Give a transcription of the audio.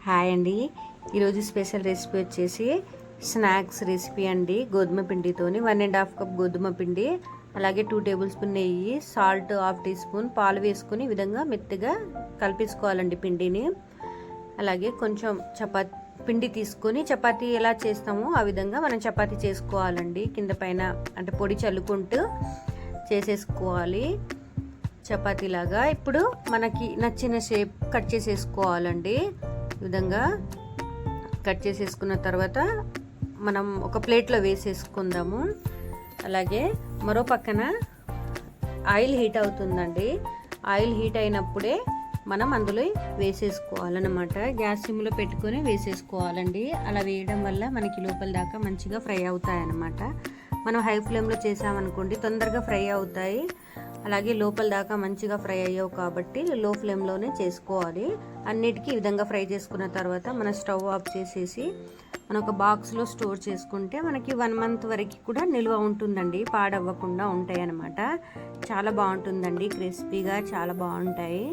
Hi అండి. ఈరోజు special recipe వచ్చేసి స్నాక్స్ రెసిపీ అండి. గోధుమ పిండితోని 1.5 కప్ గోధుమ పిండి, అలాగే 2 టేబుల్ స్పూన్ నెయ్యి, సాల్ట్ 1/2 టీ స్పూన్, పాలు వేసుకుని ఈ విధంగా మెత్తగా కలిపేసుకోవాలండి పిండిని. అలాగే కొంచెం పిండి తీసుకొని చపాతీ ఎలా చేస్తామో ఆ విధంగా మనం చపాతీ చేసుకోవాలండి. కింద పైన అంటే పొడి చల్లుకుంటూ చేసేసుకోవాలి చపాతీలాగా. ఇప్పుడు మనకి నచ్చిన షేప్ కట్ చేసేసుకోవాలండి. ఈ విధంగా కట్ చేసేసుకున్న తర్వాత మనం ఒక ప్లేట్లో వేసేసుకుందాము. అలాగే మరో పక్కన ఆయిల్ హీట్ అవుతుందండి. ఆయిల్ హీట్ అయినప్పుడే మనం అందులో వేసేసుకోవాలన్నమాట. గ్యాస్ సిమ్లో పెట్టుకొని వేసేసుకోవాలండి. అలా వేయడం వల్ల మనకి లోపల దాకా మంచిగా ఫ్రై అవుతాయి అన్నమాట. మనం హై ఫ్లేమ్లో చేసామనుకోండి తొందరగా ఫ్రై అవుతాయి, అలాగే లోపల దాకా మంచిగా ఫ్రై అయ్యావు కాబట్టి లో ఫ్లేమ్లోనే చేసుకోవాలి. అన్నిటికీ ఈ విధంగా ఫ్రై చేసుకున్న తర్వాత మన స్టవ్ ఆఫ్ చేసేసి మనం ఒక బాక్స్లో స్టోర్ చేసుకుంటే మనకి 1 మంత్ వరకు కూడా నిల్వ ఉంటుందండి. పాడవ్వకుండా ఉంటాయి అన్నమాట. చాలా బాగుంటుందండి, క్రిస్పీగా చాలా బాగుంటాయి.